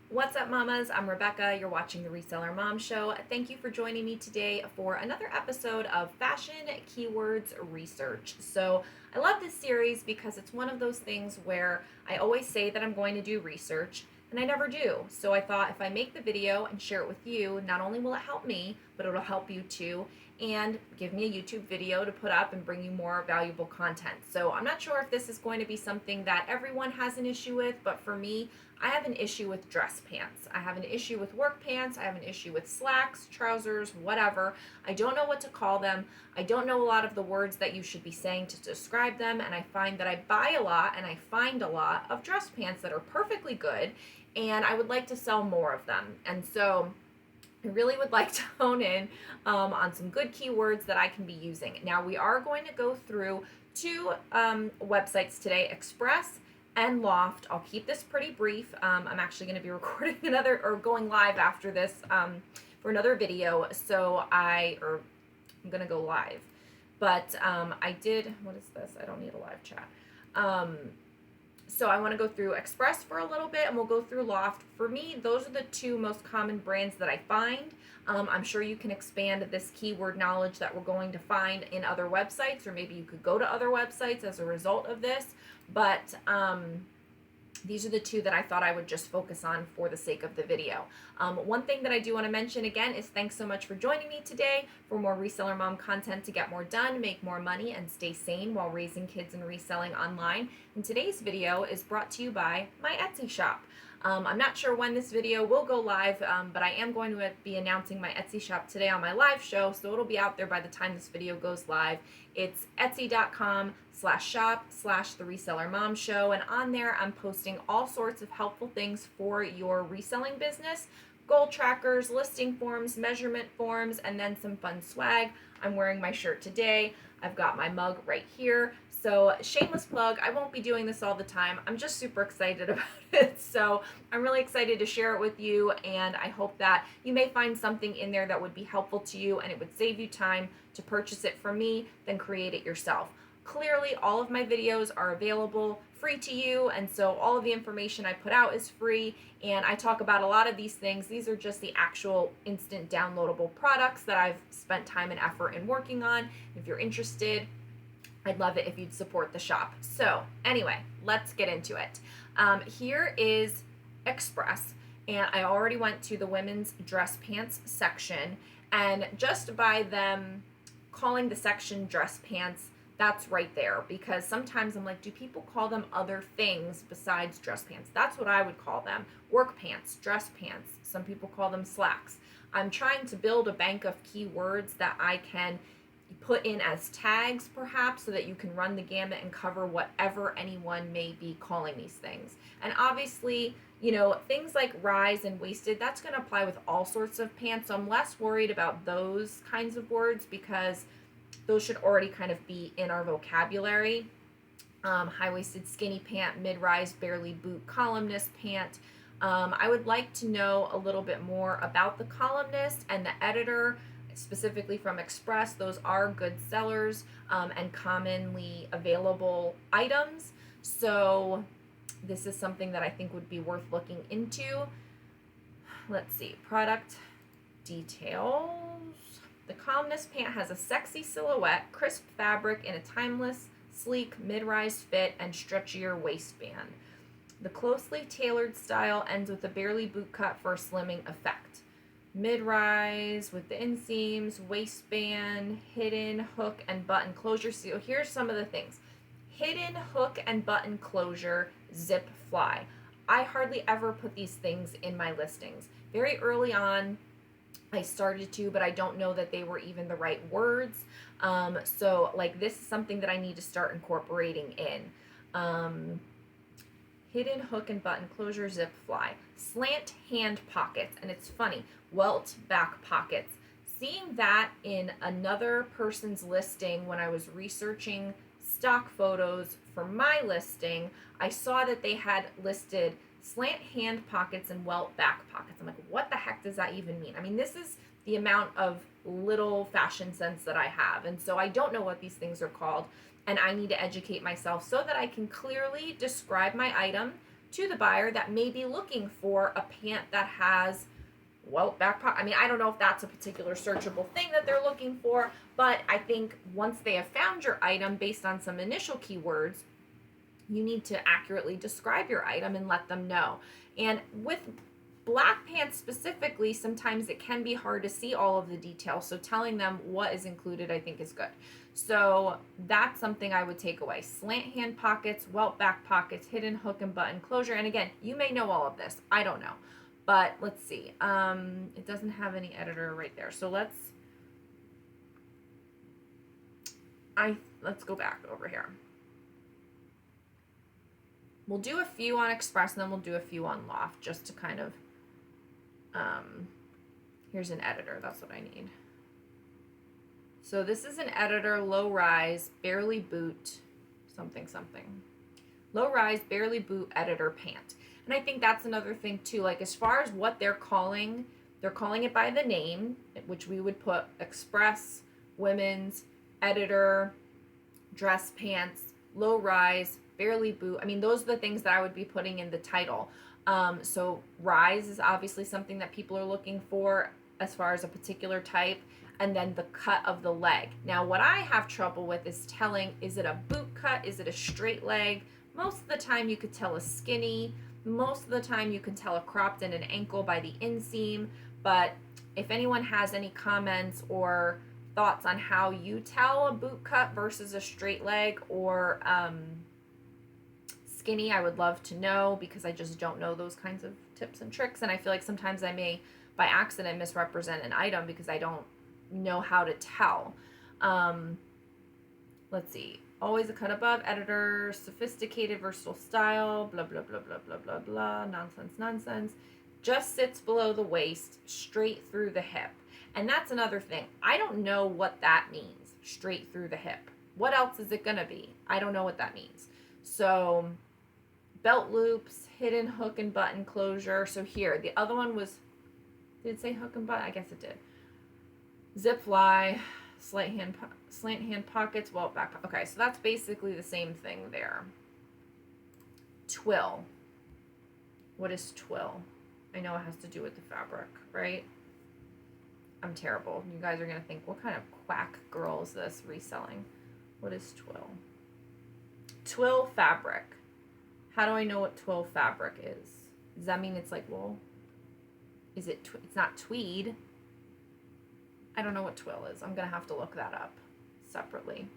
What's up, mamas? I'm Rebecca. You're watching the Reseller Mom Show. Thank you for joining me today for another episode of Fashion Keywords Research. So, I love this series because it's one of those things where I always say that I'm going to do research and I never do. So, I thought if I make the video and share it with you, not only will it help me, but it'll help you too and give me a YouTube video to put up and bring you more valuable content. So, I'm not sure if this is going to be something that everyone has an issue with, but for me, I have an issue with dress pants. I have an issue with work pants. I have an issue with slacks, trousers, whatever. I don't know what to call them. I don't know a lot of the words that you should be saying to describe them. And I find that I buy a lot and I find a lot of dress pants that are perfectly good. And I would like to sell more of them. And so I really would like to hone in on some good keywords that I can be using. Now, we are going to go through two websites today, Express and Loft. I'll keep this pretty brief. I'm actually going to be recording going live after this for another video. I'm going to go live. But what is this? I don't need a live chat. So I want to go through Express for a little bit and we'll go through Loft. For me, those are the two most common brands that I find. I'm sure you can expand this keyword knowledge that we're going to find in other websites, or maybe you could go to other websites as a result of this. But these are the two that I thought I would just focus on for the sake of the video. One thing that I do want to mention again is thanks so much for joining me today for more Reseller Mom content to get more done, make more money, and stay sane while raising kids and reselling online. And today's video is brought to you by my Etsy shop. I'm not sure when this video will go live, but I am going to be announcing my Etsy shop today on my live show, so it'll be out there by the time this video goes live. It's etsy.com/shop/the Reseller Mom Show, and on there I'm posting all sorts of helpful things for your reselling business, goal trackers, listing forms, measurement forms, and then some fun swag. I'm wearing my shirt today. I've got my mug right here. So shameless plug, I won't be doing this all the time. I'm just super excited about it. So I'm really excited to share it with you, and I hope that you may find something in there that would be helpful to you and it would save you time to purchase it from me than create it yourself. Clearly, all of my videos are available free to you, and so all of the information I put out is free, and I talk about a lot of these things. These are just the actual instant downloadable products that I've spent time and effort in working on. If you're interested, I'd love it if you'd support the shop. So anyway, let's get into it. Here is Express, and I already went to the women's dress pants section, and just by them calling the section dress pants, that's right there, because sometimes I'm like, do people call them other things besides dress pants? That's what I would call them. Work pants, dress pants. Some people call them slacks. I'm trying to build a bank of keywords that I can put in as tags perhaps, so that you can run the gamut and cover whatever anyone may be calling these things. And obviously, things like rise and waisted, that's going to apply with all sorts of pants. So I'm less worried about those kinds of words because those should already kind of be in our vocabulary. High-waisted skinny pant, mid-rise barely boot columnist pant. I would like to know a little bit more about the columnist and the editor, specifically from Express. Those are good sellers and commonly available items. So this is something that I think would be worth looking into. Let's see, product details. The columnist pant has a sexy silhouette, crisp fabric in a timeless, sleek mid-rise fit, and stretchier waistband. The closely tailored style ends with a barely boot cut for a slimming effect. Mid-rise with the inseams, waistband, hidden hook and button closure. So here's some of the things. Hidden hook and button closure, zip fly. I hardly ever put these things in my listings. Very early on, I started to, but I don't know that they were even the right words. So like this is something that I need to start incorporating in. Hidden hook and button closure, zip fly. Slant hand pockets, and it's funny, welt back pockets. Seeing that in another person's listing when I was researching stock photos for my listing, I saw that they had listed slant hand pockets and welt back pockets. I'm like, what the heck does that even mean? I mean, this is the amount of little fashion sense that I have, and so I don't know what these things are called, and I need to educate myself so that I can clearly describe my item to the buyer that may be looking for a pant that has back pocket. I mean, I don't know if that's a particular searchable thing that they're looking for, but I think once they have found your item based on some initial keywords, you need to accurately describe your item and let them know. And with black pants specifically, sometimes it can be hard to see all of the details, so telling them what is included, I think, is good. So that's something I would take away. Slant hand pockets, welt back pockets, hidden hook and button closure. And again, you may know all of this. I don't know. But let's see. It doesn't have any editor right there. So let's go back over here. We'll do a few on Express and then we'll do a few on Loft just to kind of, here's an editor. That's what I need. So this is an editor, low rise, barely boot, something. Low rise, barely boot editor pant. And I think that's another thing too, like as far as what they're calling it by the name, which we would put Express, women's, editor, dress pants, low rise, barely boot. I mean, those are the things that I would be putting in the title. So rise is obviously something that people are looking for as far as a particular type, and then the cut of the leg. Now, what I have trouble with is telling, is it a boot cut? Is it a straight leg? Most of the time you could tell a skinny. Most of the time you can tell a cropped and an ankle by the inseam. But if anyone has any comments or thoughts on how you tell a boot cut versus a straight leg or skinny, I would love to know, because I just don't know those kinds of tips and tricks. And I feel like sometimes I may by accident misrepresent an item because I don't know how to tell. Let's see. Always a cut above, editor, sophisticated, versatile style, blah, blah, blah, blah, blah, blah, blah, nonsense. Just sits below the waist, straight through the hip. And that's another thing. I don't know what that means, straight through the hip. What else is it going to be? I don't know what that means. So belt loops, hidden hook and button closure. So here, the other one was, did it say hook and button? I guess it did. Zip fly, slant hand pockets, welt back. Okay, so that's basically the same thing there. Twill. What is twill? I know it has to do with the fabric, right? I'm terrible. You guys are going to think, what kind of quack girl is this reselling? What is twill? Twill fabric. How do I know what twill fabric is? Does that mean it's like wool? Is it, it's not tweed. I don't know what twill is. I'm going to have to look that up separately.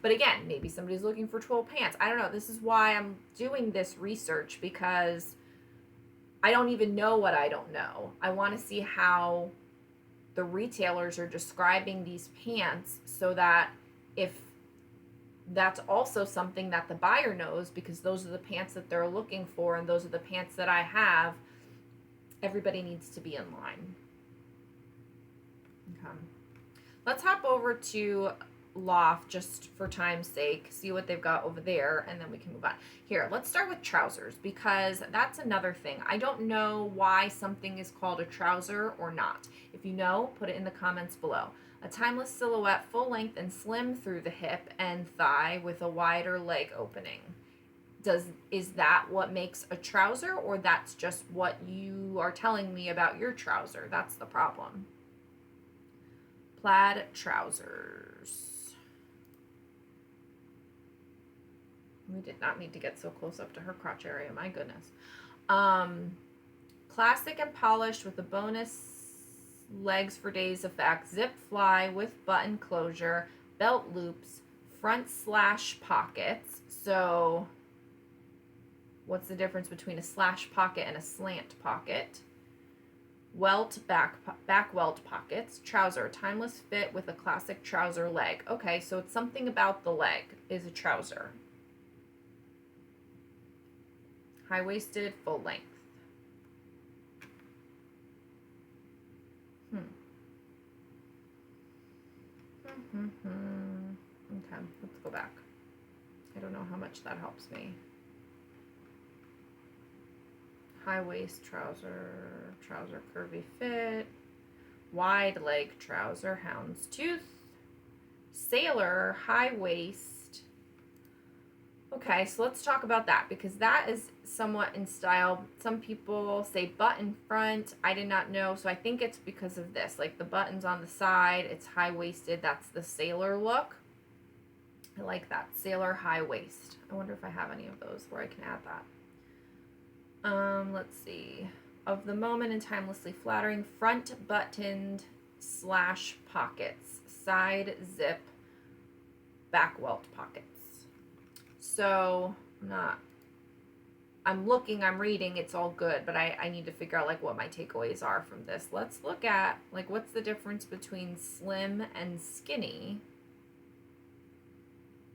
But again, maybe somebody's looking for twill pants. I don't know. This is why I'm doing this research, because I don't even know what I don't know. I want to see how the retailers are describing these pants so that if that's also something that the buyer knows, because those are the pants that they're looking for and those are the pants that I have, everybody needs to be in line. Okay. Let's hop over to Loft just for time's sake, see what they've got over there, and then we can move on. Here, let's start with trousers, because that's another thing. I don't know why something is called a trouser or not. If you know, put it in the comments below. A timeless silhouette, full length and slim through the hip and thigh with a wider leg opening. Is that what makes a trouser, or that's just what you are telling me about your trouser? That's the problem. Plaid trousers. We did not need to get so close up to her crotch area, my goodness. Classic and polished with a bonus legs for days effect, zip fly with button closure, belt loops, front slash pockets. So what's the difference between a slash pocket and a slant pocket? Welt back welt pockets, trouser, timeless fit with a classic trouser leg. Okay, so it's something about the leg is a trouser. High-waisted, full length. Okay, let's go back. I don't know how much that helps me. High waist trouser, trouser curvy fit, wide leg trouser, houndstooth, sailor, high waist, Okay, so let's talk about that because that is somewhat in style. Some people say button front. I did not know, so I think it's because of this. Like the buttons on the side, it's high-waisted. That's the sailor look. I like that. Sailor high waist. I wonder if I have any of those where I can add that. Let's see. Of the moment and timelessly flattering, front buttoned slash pockets, side zip, back welt pockets. So I'm reading, it's all good, but I need to figure out like what my takeaways are from this. Let's look at like what's the difference between slim and skinny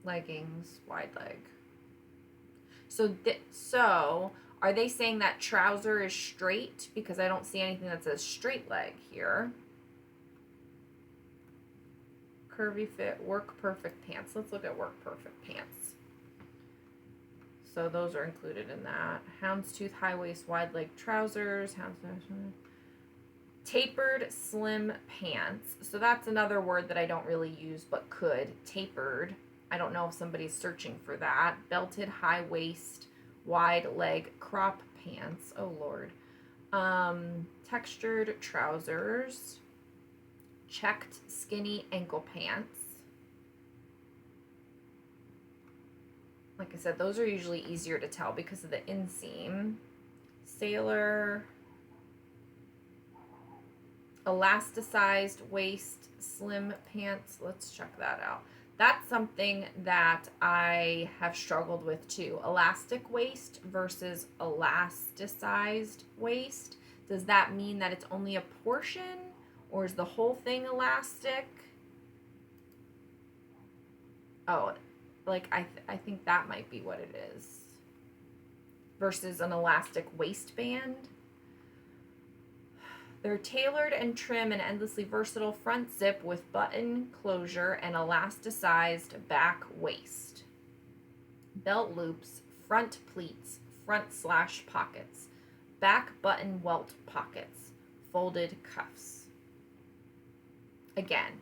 leggings, wide leg. So are they saying that trouser is straight? Because I don't see anything that says straight leg here. Curvy fit, work perfect pants. Let's look at work perfect pants. So those are included in that. Houndstooth high waist wide leg trousers. Tapered slim pants. So that's another word that I don't really use but could. Tapered. I don't know if somebody's searching for that. Belted high waist wide leg crop pants. Oh Lord. Textured trousers. Checked skinny ankle pants. Like I said, those are usually easier to tell because of the inseam. Sailor, elasticized waist, slim pants. Let's check that out. That's something that I have struggled with too. Elastic waist versus elasticized waist. Does that mean that it's only a portion or is the whole thing elastic? Oh, like I think that might be what it is. Versus an elastic waistband. They're tailored and trim and endlessly versatile front zip with button closure and elasticized back waist. Belt loops, front pleats, front slash pockets, back button welt pockets, folded cuffs. Again,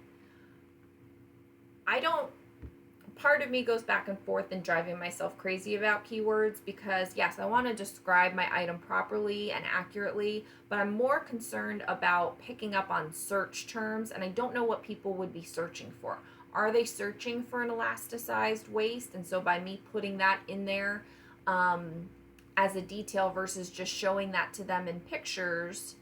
part of me goes back and forth and driving myself crazy about keywords because yes, I want to describe my item properly and accurately, but I'm more concerned about picking up on search terms and I don't know what people would be searching for. Are they searching for an elasticized waist? And so by me putting that in there as a detail versus just showing that to them in pictures,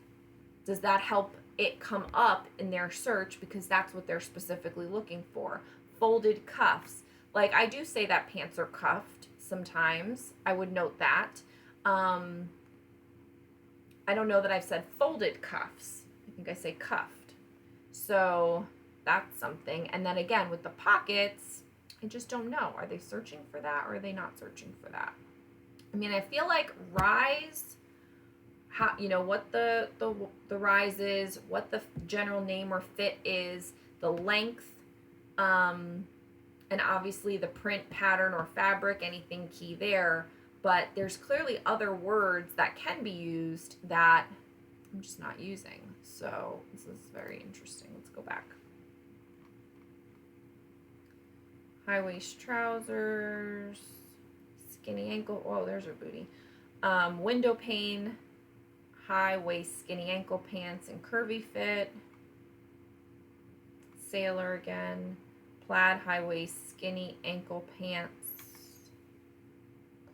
does that help it come up in their search because that's what they're specifically looking for? Folded cuffs. Like I do say that pants are cuffed sometimes. I would note that. I don't know that I've said folded cuffs. I think I say cuffed. So that's something. And then again with the pockets, I just don't know. Are they searching for that or are they not searching for that? I mean, I feel like rise, how, you know, what the rise is, what the general name or fit is, the length, and obviously the print pattern or fabric, anything key there, but there's clearly other words that can be used that I'm just not using. So this is very interesting. Let's go back. High waist trousers, skinny ankle, oh, there's her booty. Window pane, high waist skinny ankle pants and curvy fit. Sailor again. Plaid high waist skinny ankle pants,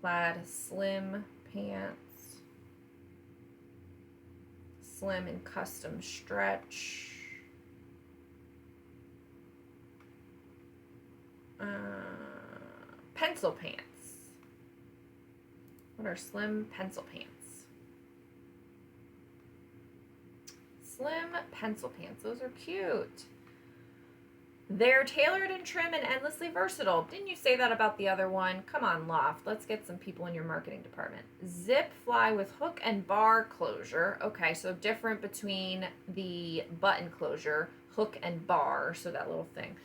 plaid slim pants, slim and custom stretch, pencil pants. What are slim pencil pants? Slim pencil pants, those are cute. They're tailored and trim and endlessly versatile. Didn't you say that about the other one? Come on, Loft. Let's get some people in your marketing department. Zip fly with hook and bar closure. Okay, so different between the button closure, hook and bar, so that little thing.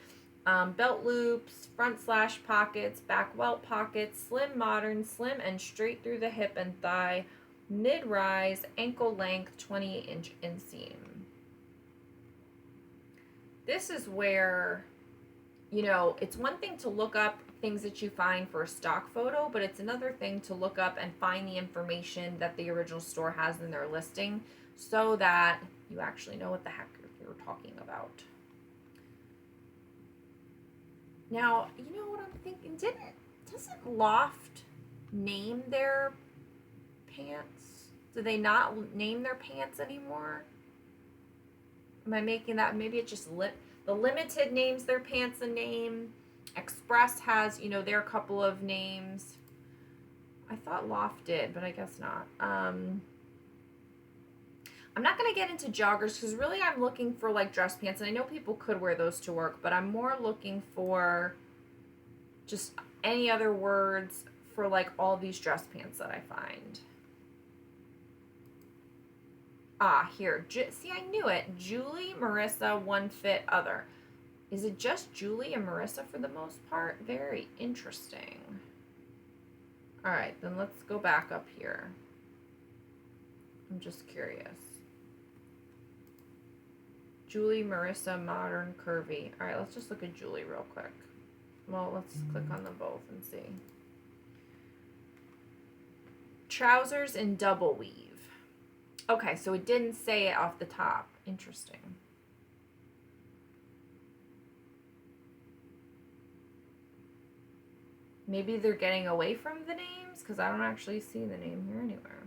Belt loops, front slash pockets, back welt pockets, slim modern, slim and straight through the hip and thigh, mid-rise, ankle length, 28-inch inseam. This is where, you know, it's one thing to look up things that you find for a stock photo, but it's another thing to look up and find the information that the original store has in their listing so that you actually know what the heck you're talking about. Now, you know what I'm thinking? Doesn't Loft name their pants? Do they not name their pants anymore? Am I making that? Maybe it's just the Limited names their pants a name. Express has, their couple of names. I thought Loft did, but I guess not. I'm not going to get into joggers because really I'm looking for like dress pants. And I know people could wear those to work, but I'm more looking for just any other words for like all these dress pants that I find. Here. See, I knew it. Julie, Marissa, one fit, other. Is it just Julie and Marissa for the most part? Very interesting. All right, then let's go back up here. I'm just curious. Julie, Marissa, modern, curvy. All right, let's just look at Julie real quick. Well, let's click on them both and see. Trousers in double weave. Okay, so it didn't say it off the top. Interesting. Maybe they're getting away from the names because I don't actually see the name here anywhere.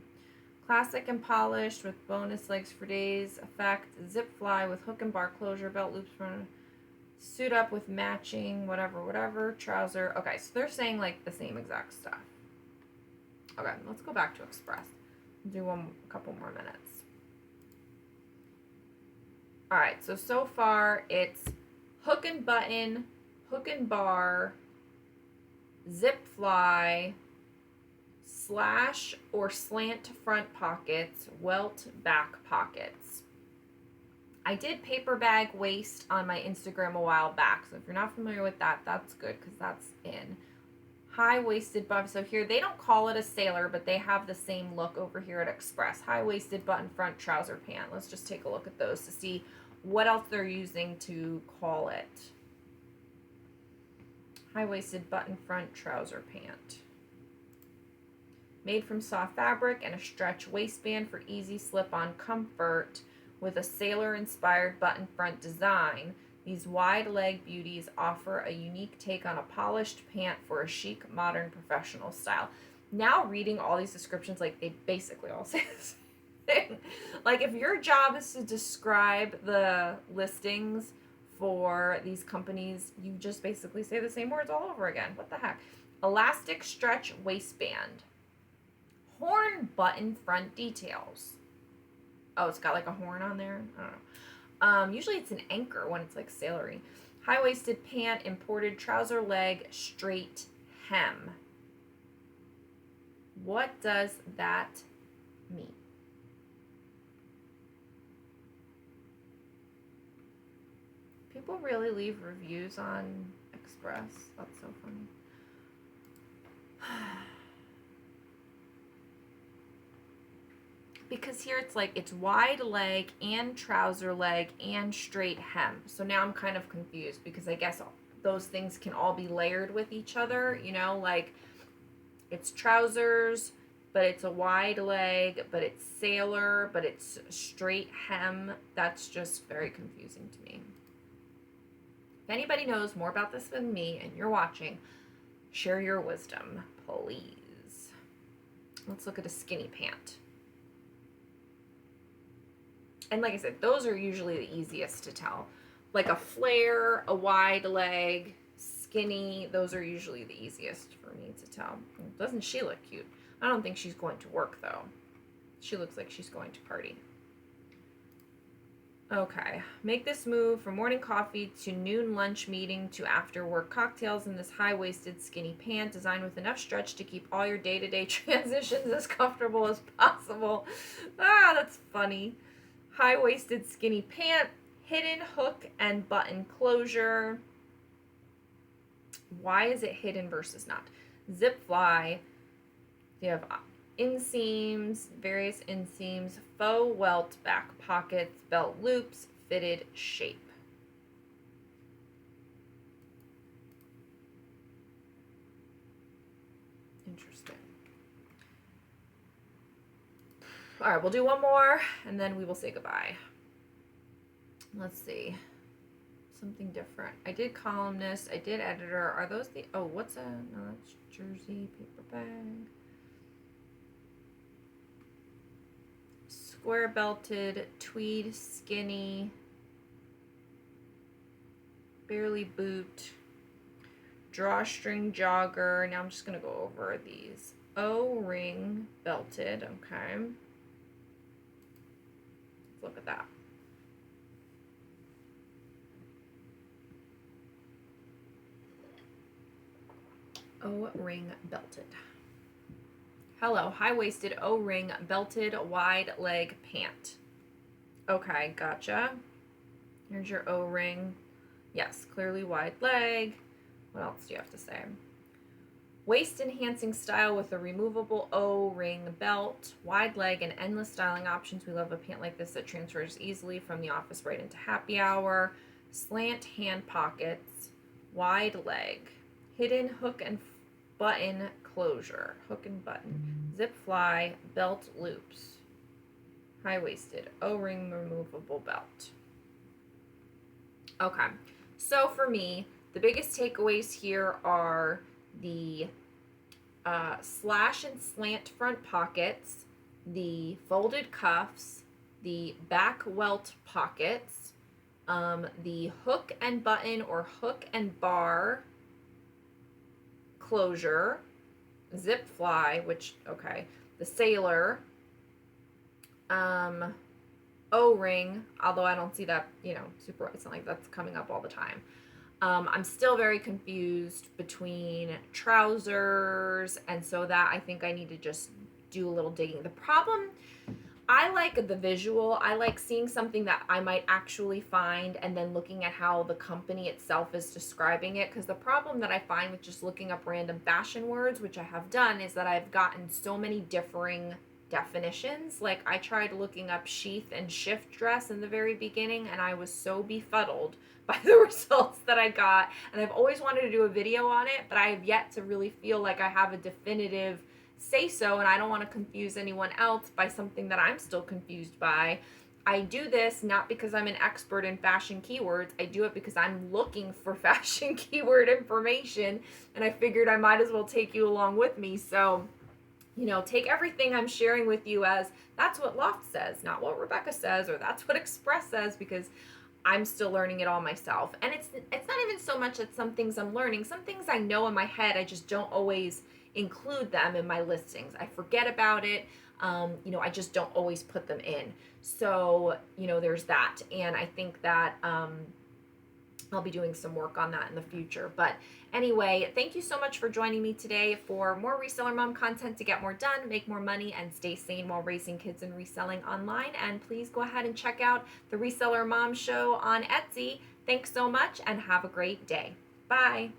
Classic and polished with bonus legs for days. Effect. Zip fly with hook and bar closure. Belt loops for suit up with matching. Whatever. Trouser. Okay, so they're saying like the same exact stuff. Okay, let's go back to Express. Do a couple more minutes. All right, so far it's hook and button, hook and bar, zip fly, slash or slant front pockets, welt back pockets. I did paper bag waist on my Instagram a while back, so if you're not familiar with that, that's good because that's in. High-waisted button. So here, they don't call it a sailor, but they have the same look over here at Express. High-waisted button front trouser pant. Let's just take a look at those to see what else they're using to call it. High-waisted button front trouser pant. Made from soft fabric and a stretch waistband for easy slip-on comfort with a sailor-inspired button front design. These wide leg beauties offer a unique take on a polished pant for a chic, modern, professional style. Now reading all these descriptions, like they basically all say the same thing. Like if your job is to describe the listings for these companies, you just basically say the same words all over again. What the heck? Elastic stretch waistband. Horn button front details. Oh, it's got like a horn on there? I don't know. Usually it's an anchor when it's like sailory. High-waisted pant, imported trouser leg, straight hem. What does that mean? People really leave reviews on Express. That's so funny. Because here it's like it's wide leg and trouser leg and straight hem. So now I'm kind of confused because I guess those things can all be layered with each other, like it's trousers, but it's a wide leg, but it's sailor, but it's straight hem. That's just very confusing to me. If anybody knows more about this than me and you're watching, share your wisdom, please. Let's look at a skinny pant. And like I said, those are usually the easiest to tell. Like a flare, a wide leg, skinny, those are usually the easiest for me to tell. Doesn't she look cute? I don't think she's going to work though. She looks like she's going to party. Okay, make this move from morning coffee to noon lunch meeting to after work cocktails in this high-waisted skinny pant designed with enough stretch to keep all your day-to-day transitions as comfortable as possible. That's funny. High-waisted skinny pant, hidden hook and button closure. Why is it hidden versus not? Zip fly. You have inseams, various inseams, faux welt back pockets, belt loops, fitted shape. All right, we'll do one more and then we will say goodbye. Let's see. Something different. I did columnist. I did editor. Are those the... Oh, what's a... No, that's jersey, paper bag. Square belted, tweed, skinny, barely boot, drawstring jogger. Now I'm just going to go over these. O-ring belted. Okay. Let's look at that. O-ring belted. Hello, high-waisted O-ring belted wide leg pant. Okay, gotcha. Here's your O-ring. Yes, clearly wide leg. What else do you have to say? Waist enhancing style with a removable O-ring belt, wide leg, and endless styling options. We love a pant like this that transfers easily from the office right into happy hour. Slant hand pockets, wide leg, hidden hook and button closure, hook and button, zip fly, belt loops, high-waisted, O-ring removable belt. Okay, so for me, the biggest takeaways here are the slash and slant front pockets, the folded cuffs, the back welt pockets, the hook and button or hook and bar closure, zip fly, which, okay, the sailor, O-ring, although I don't see that, super, it's not like that's coming up all the time. I'm still very confused between trousers, and so that I think I need to just do a little digging. The problem, I like the visual. I like seeing something that I might actually find and then looking at how the company itself is describing it, because the problem that I find with just looking up random fashion words, which I have done, is that I've gotten so many differing definitions. Like, I tried looking up sheath and shift dress in the very beginning, and I was so befuddled by the results that I got, and I've always wanted to do a video on it, but I have yet to really feel like I have a definitive say so, and I don't want to confuse anyone else by something that I'm still confused by. I do this not because I'm an expert in fashion keywords. I do it because I'm looking for fashion keyword information, and I figured I might as well take you along with me. So, take everything I'm sharing with you as that's what Loft says, not what Rebecca says, or that's what Express says, because I'm still learning it all myself. And it's not even so much that some things I'm learning. Some things I know in my head, I just don't always include them in my listings. I forget about it. I just don't always put them in. So, there's that. And I think that I'll be doing some work on that in the future. But anyway, thank you so much for joining me today for more Reseller Mom content to get more done, make more money, and stay sane while raising kids and reselling online. And please go ahead and check out the Reseller Mom Show on Etsy. Thanks so much and have a great day. Bye.